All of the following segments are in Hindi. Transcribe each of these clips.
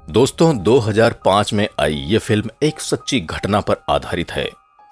दोस्तों 2005 में आई ये फिल्म एक सच्ची घटना पर आधारित है।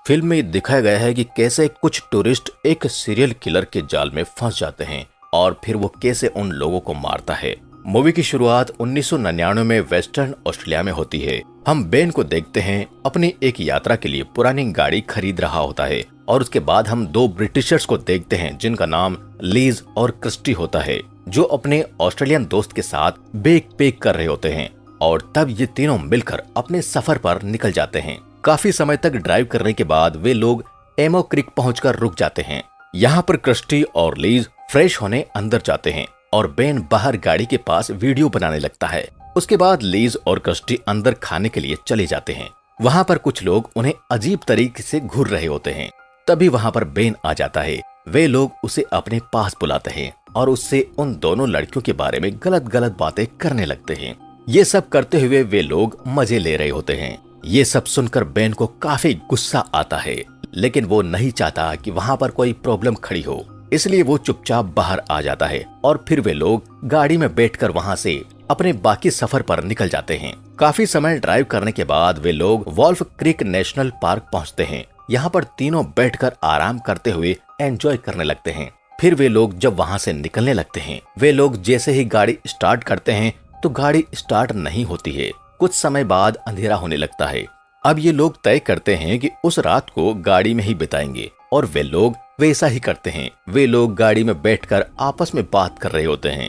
फिल्म में दिखाया गया है कि कैसे कुछ टूरिस्ट एक सीरियल किलर के जाल में फंस जाते हैं और फिर वो कैसे उन लोगों को मारता है। मूवी की शुरुआत 1999 में वेस्टर्न ऑस्ट्रेलिया में होती है। हम बेन को देखते हैं अपनी एक यात्रा के लिए पुरानी गाड़ी खरीद रहा होता है और उसके बाद हम दो ब्रिटिशर्स को देखते हैं जिनका नाम लीज और क्रिस्टी होता है, जो अपने ऑस्ट्रेलियन दोस्त के साथ बैग पैक कर रहे होते हैं और तब ये तीनों मिलकर अपने सफर पर निकल जाते हैं। काफी समय तक ड्राइव करने के बाद वे लोग एमो क्रिक पहुंचकर रुक जाते हैं। यहाँ पर क्रिस्टी और लीज फ्रेश होने अंदर जाते हैं और बेन बाहर गाड़ी के पास वीडियो बनाने लगता है। उसके बाद लीज और क्रिस्टी अंदर खाने के लिए चले जाते हैं। वहाँ पर कुछ लोग उन्हें अजीब तरीके से घूर रहे होते हैं। तभी वहाँ पर बेन आ जाता है। वे लोग उसे अपने पास बुलाते हैं और उससे उन दोनों लड़कियों के बारे में गलत गलत बातें करने लगते हैं। ये सब करते हुए वे लोग मजे ले रहे होते हैं। ये सब सुनकर बेन को काफी गुस्सा आता है, लेकिन वो नहीं चाहता कि वहाँ पर कोई प्रॉब्लम खड़ी हो, इसलिए वो चुपचाप बाहर आ जाता है और फिर वे लोग गाड़ी में बैठकर वहाँ से अपने बाकी सफर पर निकल जाते हैं। काफी समय ड्राइव करने के बाद वे लोग वॉल्फ क्रिक नेशनल पार्क पहुँचते हैं। यहाँ पर तीनों बैठकर आराम करते हुए एंजॉय करने लगते हैं। फिर वे लोग जब वहाँ से निकलने लगते हैं, वे लोग जैसे ही गाड़ी स्टार्ट करते हैं तो गाड़ी स्टार्ट नहीं होती है। कुछ समय बाद अंधेरा होने लगता है। अब ये लोग तय करते हैं कि उस रात को गाड़ी में ही बिताएंगे और वे लोग वैसा ही करते हैं। वे लोग गाड़ी में बैठकर आपस में बात कर रहे होते हैं।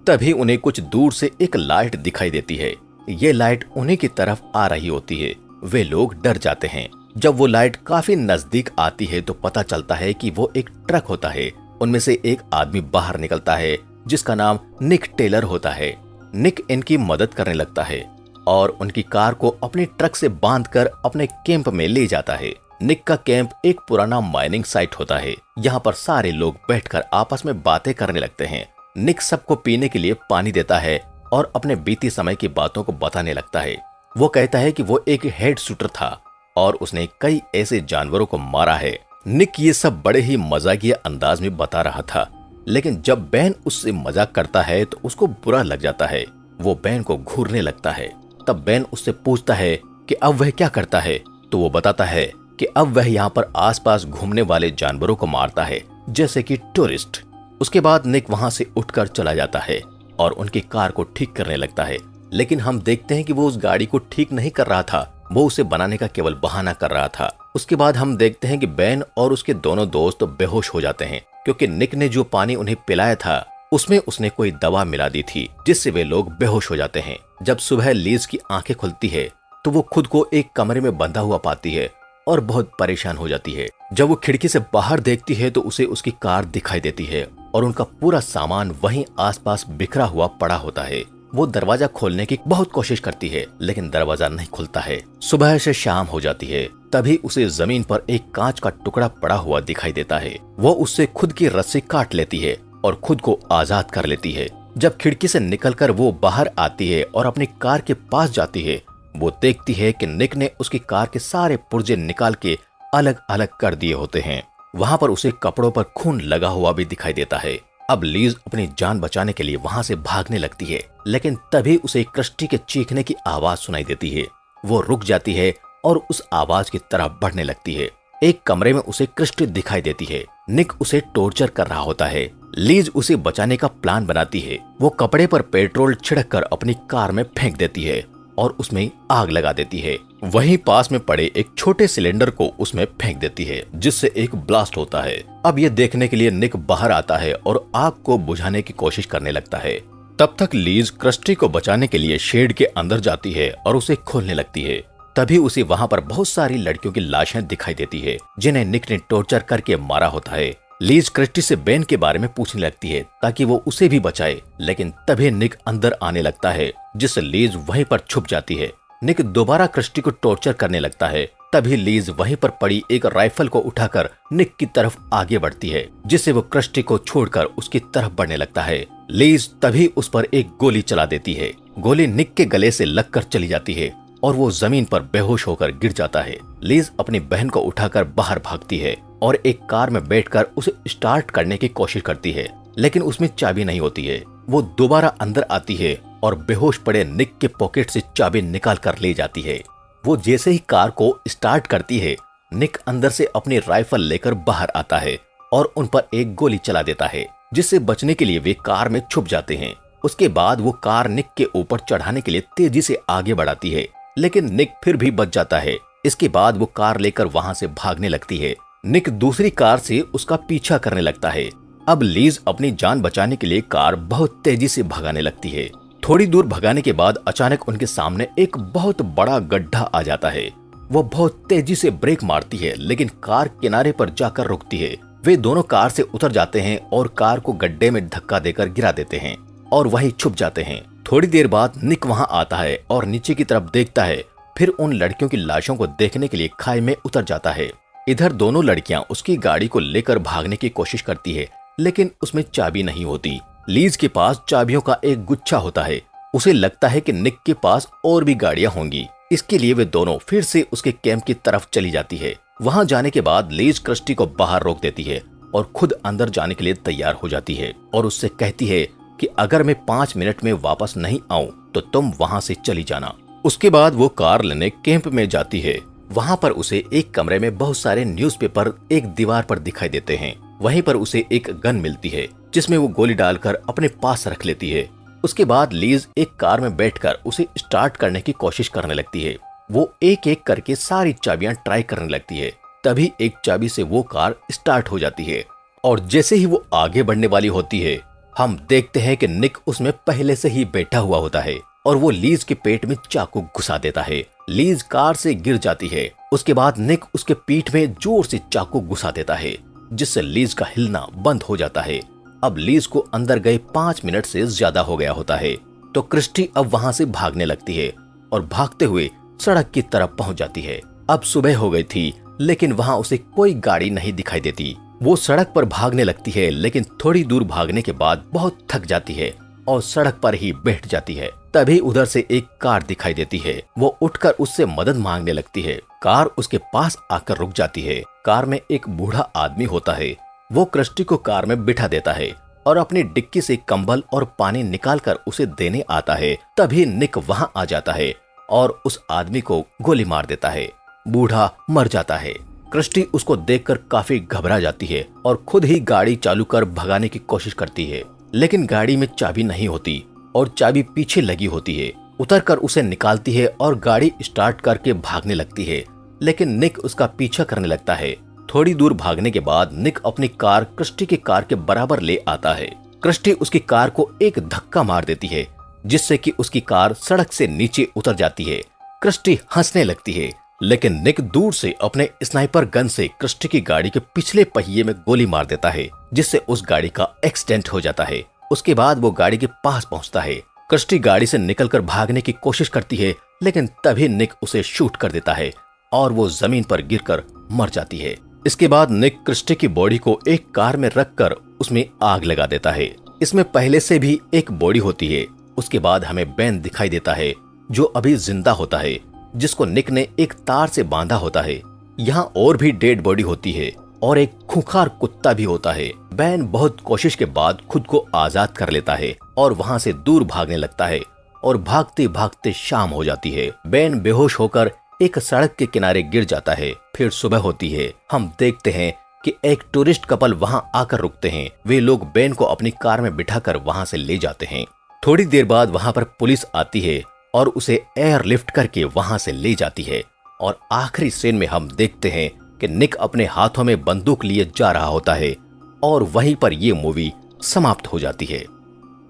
तभी उन्हें कुछ दूर से एक लाइट दिखाई देती है। ये लाइट उन्हीं की तरफ आ रही होती है। वे लोग डर जाते हैं। जब वो लाइट काफी नजदीक आती है तो पता चलता है कि वो एक ट्रक होता है। उनमें से एक आदमी बाहर निकलता है जिसका नाम निक टेलर होता है। निक इनकी मदद करने लगता है और उनकी कार को अपने ट्रक से बांधकर अपने कैंप में ले जाता है। निक का कैंप एक पुराना माइनिंग साइट होता है। यहाँ पर सारे लोग बैठकर आपस में बातें करने लगते हैं। निक सबको पीने के लिए पानी देता है और अपने बीती समय की बातों को बताने लगता है। वो कहता है कि वो एक हेड शूटर था और उसने कई ऐसे जानवरों को मारा है। निक ये सब बड़े ही मजाकिया अंदाज में बता रहा था, लेकिन जब बेन उससे मजाक करता है तो उसको बुरा लग जाता है। वो बेन को घूरने लगता है। तब बेन उससे पूछता है कि अब वह क्या करता है, तो वो बताता है कि अब वह यहाँ पर आसपास घूमने वाले जानवरों को मारता है, जैसे कि टूरिस्ट। उसके बाद निक वहाँ से उठकर चला जाता है और उनकी कार को ठीक करने लगता है, लेकिन हम देखते हैं कि वो उस गाड़ी को ठीक नहीं कर रहा था। वो उसे बनाने का केवल बहाना कर रहा था। उसके बाद हम देखते हैं कि बेन और उसके दोनों दोस्त बेहोश हो जाते हैं, क्योंकि निक ने जो पानी उन्हें पिलाया था उसमें उसने कोई दवा मिला दी थी, जिससे वे लोग बेहोश हो जाते हैं। जब सुबह लीज की आंखें खुलती है तो वो खुद को एक कमरे में बंधा हुआ पाती है और बहुत परेशान हो जाती है। जब वो खिड़की से बाहर देखती है तो उसे उसकी कार दिखाई देती है और उनका पूरा सामान वहीं आसपास बिखरा हुआ पड़ा होता है। वो दरवाजा खोलने की बहुत कोशिश करती है, लेकिन दरवाजा नहीं खुलता है। सुबह से शाम हो जाती है। तभी उसे जमीन पर एक कांच का टुकड़ा पड़ा हुआ दिखाई देता है। वो उससे खुद की रस्सी काट लेती है और खुद को आजाद कर लेती है। जब खिड़की से निकलकर वो बाहर आती है और अपनी कार के पास जाती है, वो देखती है कि निक ने उसकी कार के सारे पुर्जे निकाल के अलग अलग कर दिए होते हैं। वहाँ पर उसे कपड़ों पर खून लगा हुआ भी दिखाई देता है। अब लीज अपनी जान बचाने के लिए वहाँ से भागने लगती है, लेकिन तभी उसे क्रिस्टी के चीखने की आवाज सुनाई देती है। वो रुक जाती है और उस आवाज की तरफ बढ़ने लगती है। एक कमरे में उसे क्रिस्टी दिखाई देती है। निक उसे टॉर्चर कर रहा होता है। लीज उसे बचाने का प्लान बनाती है। वो कपड़े पर पेट्रोल छिड़ककर अपनी कार में फेंक देती है और उसमें आग लगा देती है। वहीं पास में पड़े एक छोटे सिलेंडर को उसमें फेंक देती है, जिससे एक ब्लास्ट होता है। अब ये देखने के लिए निक बाहर आता है और आग को बुझाने की कोशिश करने लगता है। तब तक लीज क्रिस्टी को बचाने के लिए शेड के अंदर जाती है और उसे खोलने लगती है। तभी उसे वहाँ पर बहुत सारी लड़कियों की लाशें दिखाई देती है, जिन्हें निक ने टॉर्चर करके मारा होता है। लीज क्रिस्टी से बेन के बारे में पूछने लगती है ताकि वो उसे भी बचाए, लेकिन तभी निक अंदर आने लगता है, जिससे लीज वहीं पर छुप जाती है। निक दोबारा क्रिस्टी को टॉर्चर करने लगता है। तभी लीज वहीं पर पड़ी एक राइफल को उठाकर निक की तरफ आगे बढ़ती है, जिससे वो क्रिस्टी को छोड़कर उसकी तरफ बढ़ने लगता है। लीज तभी उस पर एक गोली चला देती है। गोली निक के गले से लगकर चली जाती है और वो जमीन पर बेहोश होकर गिर जाता है। लीज अपनी बहन को उठाकर बाहर भागती है और एक कार में बैठकर उसे स्टार्ट करने की कोशिश करती है, लेकिन उसमें चाबी नहीं होती है। वो दोबारा अंदर आती है और बेहोश पड़े निक के पॉकेट से चाबी निकाल कर ले जाती है। वो जैसे ही कार को स्टार्ट करती है, निक अंदर से अपनी राइफल लेकर बाहर आता है और उन पर एक गोली चला देता है, जिससे बचने के लिए वे कार में छुप जाते हैं। उसके बाद वो कार निक के ऊपर चढ़ाने के लिए तेजी से आगे बढ़ाती है, लेकिन निक फिर भी बच जाता है। इसके बाद वो कार लेकर वहां से भागने लगती है। निक दूसरी कार से उसका पीछा करने लगता है। अब लीज अपनी जान बचाने के लिए कार बहुत तेजी से भगाने लगती है। थोड़ी दूर भगाने के बाद अचानक उनके सामने एक बहुत बड़ा गड्ढा आ जाता है। वो बहुत तेजी से ब्रेक मारती है, लेकिन कार किनारे पर जाकर रुकती है। वे दोनों कार से उतर जाते हैं और कार को गड्ढे में धक्का देकर गिरा देते हैं और वहीं छुप जाते हैं। थोड़ी देर बाद निक वहां आता है और नीचे की तरफ देखता है, फिर उन लड़कियों की लाशों को देखने के लिए खाई में उतर जाता है। इधर दोनों लड़कियां उसकी गाड़ी को लेकर भागने की कोशिश करती है, लेकिन उसमें चाबी नहीं होती। लीज के पास चाबियों का एक गुच्छा होता है। उसे लगता है कि निक के पास और भी गाड़ियां होंगी। इसके लिए वे दोनों फिर से उसके कैंप की तरफ चली जाती है। वहां जाने के बाद लीज क्रिस्टी को बाहर रोक देती है और खुद अंदर जाने के लिए तैयार हो जाती है और उससे कहती है कि अगर मैं 5 मिनट में वापस नहीं आऊं तो तुम वहां से चली जाना। उसके बाद वो कार लेने कैंप में जाती है। वहां पर उसे एक कमरे में बहुत सारे न्यूज़पेपर एक दीवार पर दिखाई देते हैं। वहीं पर उसे एक गन मिलती है, जिसमें वो गोली डालकर अपने पास रख लेती है। उसके बाद लीज एक कार में बैठकर उसे स्टार्ट करने की कोशिश करने लगती है। वो एक एक करके सारी चाबियां ट्राई करने लगती है। तभी एक चाबी से वो कार स्टार्ट हो जाती है और जैसे ही वो आगे बढ़ने वाली होती है, हम देखते हैं कि निक उसमें पहले से ही बैठा हुआ होता है और वो लीज के पेट में चाकू घुसा देता है। लीज कार से गिर जाती है। उसके बाद निक उसके पीठ में जोर से चाकू घुसा देता है, जिससे लीज का हिलना बंद हो जाता है। अब लीज को अंदर गए 5 मिनट से ज्यादा हो गया होता है, तो क्रिस्टी अब वहां से भागने लगती है और भागते हुए सड़क की तरफ पहुंच जाती है। अब सुबह हो गई थी, लेकिन वहां उसे कोई गाड़ी नहीं दिखाई देती। वो सड़क पर भागने लगती है, लेकिन थोड़ी दूर भागने के बाद बहुत थक जाती है और सड़क पर ही बैठ जाती है। तभी उधर से एक कार दिखाई देती है। वो उठकर उससे मदद मांगने लगती है। कार उसके पास आकर रुक जाती है। कार में एक बूढ़ा आदमी होता है। वो क्रिस्टी को कार में बिठा देता है और अपनी डिक्की से कंबल और पानी निकालकर उसे देने आता है। तभी निक वहां आ जाता है और उस आदमी को गोली मार देता है। बूढ़ा मर जाता है। क्रिस्टी उसको देखकर काफी घबरा जाती है और खुद ही गाड़ी चालू कर भगाने की कोशिश करती है, लेकिन गाड़ी में चाबी नहीं होती और चाबी पीछे लगी होती है। उतरकर उसे निकालती है और गाड़ी स्टार्ट करके भागने लगती है, लेकिन निक उसका पीछा करने लगता है। थोड़ी दूर भागने के बाद निक अपनी कार क्रिस्टी की कार के बराबर ले आता है। क्रिस्टी उसकी कार को एक धक्का मार देती है, जिससे कि उसकी कार सड़क से नीचे उतर जाती है। क्रिस्टी हंसने लगती है, लेकिन निक दूर से अपने स्नाइपर गन से क्रिस्टी की गाड़ी के पिछले पहिए में गोली मार देता है, जिससे उस गाड़ी का एक्सीडेंट हो जाता है। उसके बाद वो गाड़ी के पास पहुंचता है। क्रिस्टी गाड़ी से निकलकर भागने की कोशिश करती है, लेकिन तभी निक उसे शूट कर देता है और वो जमीन पर गिरकर मर जाती है। इसके बाद निक क्रिस्टी की बॉडी को एक कार में रखकर उसमें आग लगा देता है। इसमें पहले से भी एक बॉडी होती है। उसके बाद हमें बेन दिखाई देता है, जो अभी जिंदा होता है, जिसको निक ने एक तार से बांधा होता है। यहाँ और भी डेड बॉडी होती है और एक खूंखार कुत्ता भी होता है। बेन बहुत कोशिश के बाद खुद को आजाद कर लेता है और वहाँ से दूर भागने लगता है और भागते भागते शाम हो जाती है। बेन बेहोश होकर एक सड़क के किनारे गिर जाता है। फिर सुबह होती है। हम देखते हैं कि एक टूरिस्ट कपल वहां आकर रुकते हैं। वे लोग बेन को अपनी कार में बिठाकर वहां से ले जाते हैं। थोड़ी देर बाद वहां पर पुलिस आती है और उसे एयरलिफ्ट करके वहां से ले जाती है। और आखिरी सीन में हम देखते हैं कि निक अपने हाथों में बंदूक लिए जा रहा होता है और वहीं पर ये मूवी समाप्त हो जाती है।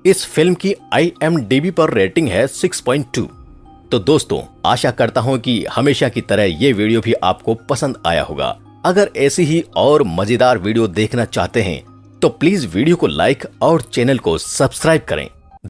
इस फिल्म की IMDb पर रेटिंग है 6.2। तो दोस्तों, आशा करता हूं कि हमेशा की तरह ये वीडियो भी आपको पसंद आया होगा। अगर ऐसी ही और मजेदार वीडियो देखना चाहते हैं तो प्लीज वीडियो को लाइक और चैनल को सब्सक्राइब करें।